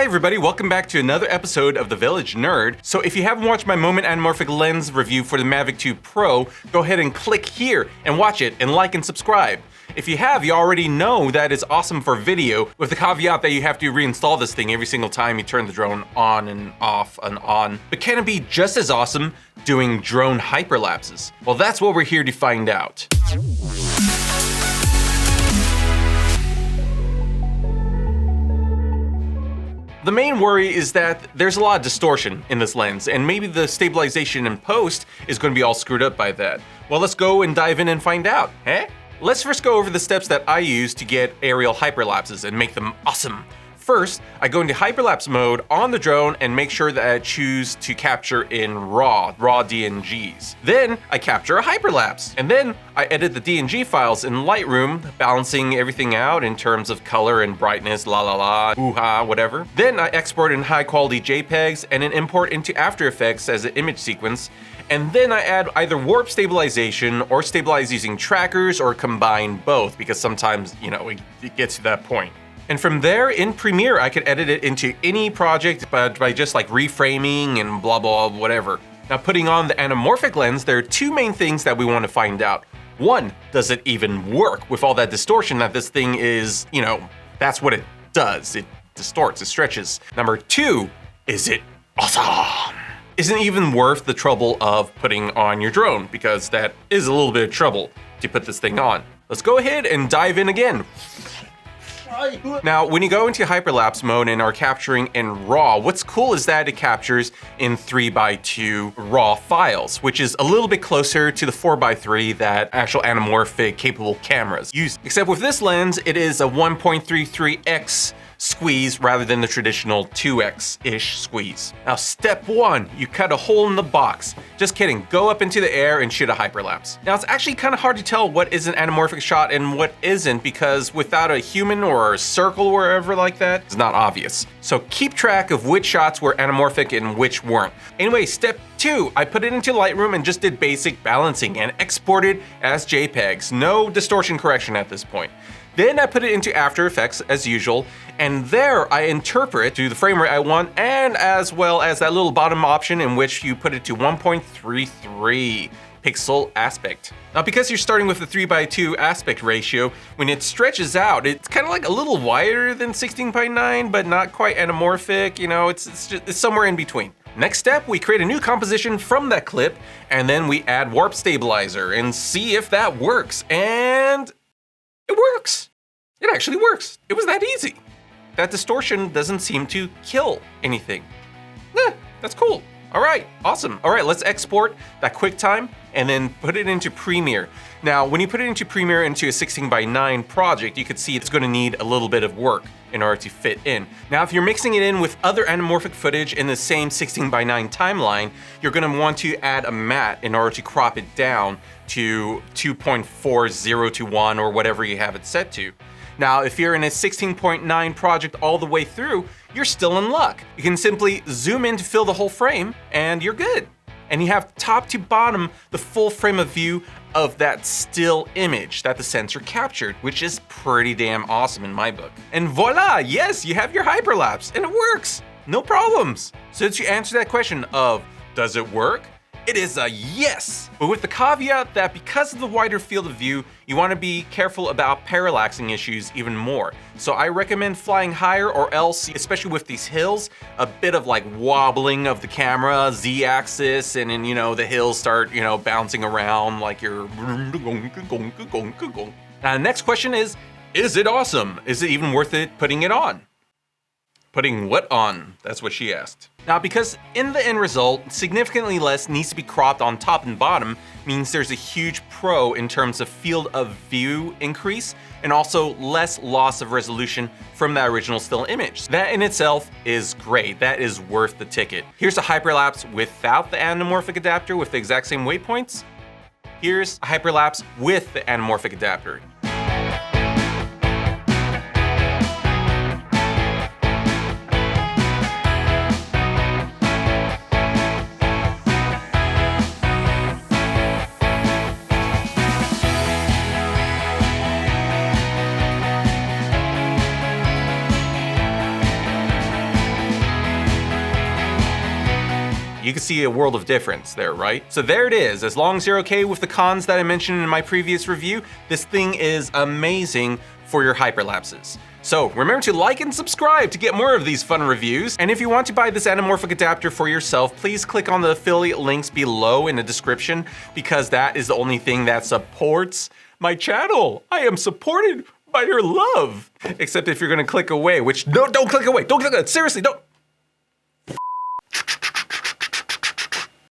everybody, welcome back to another episode of The Village Nerd. So if you haven't watched my Moment Anamorphic lens review for the Mavic 2 Pro, go ahead and click here and watch it and like and subscribe. If you have, you already know that it's awesome for video, with the caveat that you have to reinstall this thing every single time you turn the drone on and off and on. But can it be just as awesome doing drone hyperlapses? Well, that's what we're here to find out. The main worry is that there's a lot of distortion in this lens, and maybe the stabilization in post is going to be all screwed up by that. Well, let's go and dive in and find out, eh? Let's first go over the steps that I use to get aerial hyperlapses and make them awesome. First, I go into hyperlapse mode on the drone and make sure that I choose to capture in raw DNGs. Then I capture a hyperlapse, and then I edit the DNG files in Lightroom, balancing everything out in terms of color and brightness, hoo-ha, whatever. Then I export in high quality JPEGs and then import into After Effects as an image sequence. And then I add either warp stabilization or stabilize using trackers or combine both, because sometimes, it gets to that point. And from there, in Premiere, I could edit it into any project by just like reframing and blah, blah, whatever. Now, putting on the anamorphic lens, there are two main things that we want to find out. One, does it even work with all that distortion that this thing is, that's what it does. It distorts, it stretches. Number two, is it awesome? Isn't even worth the trouble of putting on your drone, because that is a little bit of trouble to put this thing on. Let's go ahead and dive in again. Now, when you go into hyperlapse mode and are capturing in RAW, what's cool is that it captures in 3x2 RAW files, which is a little bit closer to the 4x3 that actual anamorphic capable cameras use. Except with this lens, it is a 1.33x squeeze rather than the traditional 2x-ish squeeze. Now, step one, you cut a hole in the box. Just kidding, go up into the air and shoot a hyperlapse. Now, it's actually kind of hard to tell what is an anamorphic shot and what isn't, because without a human or a circle wherever like that, it's not obvious. So keep track of which shots were anamorphic and which weren't. Anyway, step two, I put it into Lightroom and just did basic balancing and exported as JPEGs. No distortion correction at this point. Then I put it into After Effects as usual, and there I interpret to the frame rate I want, and as well as that little bottom option in which you put it to 1.33 pixel aspect. Now, because you're starting with the 3x2 aspect ratio, when it stretches out, it's kind of like a little wider than 16:9, but not quite anamorphic, it's somewhere in between. Next step, we create a new composition from that clip, and then we add warp stabilizer and see if that works, and it works. It actually works. It was that easy. That distortion doesn't seem to kill anything. That's cool. All right, awesome. All right, let's export that QuickTime and then put it into Premiere. Now, when you put it into Premiere into a 16:9 project, you can see it's gonna need a little bit of work in order to fit in. Now, if you're mixing it in with other anamorphic footage in the same 16:9 timeline, you're gonna want to add a matte in order to crop it down to 2.40 to 1 or whatever you have it set to. Now, if you're in a 16:9 project all the way through, you're still in luck. You can simply zoom in to fill the whole frame and you're good. And you have top to bottom the full frame of view of that still image that the sensor captured, which is pretty damn awesome in my book. And voila, yes, you have your hyperlapse and it works, no problems. So to answer that question of, does it work? It is a yes, but with the caveat that because of the wider field of view, you want to be careful about parallaxing issues even more. So I recommend flying higher, or else, especially with these hills, a bit of like wobbling of the camera, Z-axis, and then, the hills start, bouncing around like you're... Now, the next question is it awesome? Is it even worth it putting it on? Putting what on? That's what she asked. Now, because in the end result, significantly less needs to be cropped on top and bottom, means there's a huge pro in terms of field of view increase, and also less loss of resolution from that original still image. That in itself is great. That is worth the ticket. Here's a hyperlapse without the anamorphic adapter with the exact same waypoints. Here's a hyperlapse with the anamorphic adapter. You can see a world of difference there, right? So there it is. As long as you're okay with the cons that I mentioned in my previous review, this thing is amazing for your hyperlapses. So remember to like and subscribe to get more of these fun reviews. And if you want to buy this anamorphic adapter for yourself, please click on the affiliate links below in the description, because that is the only thing that supports my channel. I am supported by your love. Except if you're gonna click away, which no, don't click away. Don't click away. Seriously, don't.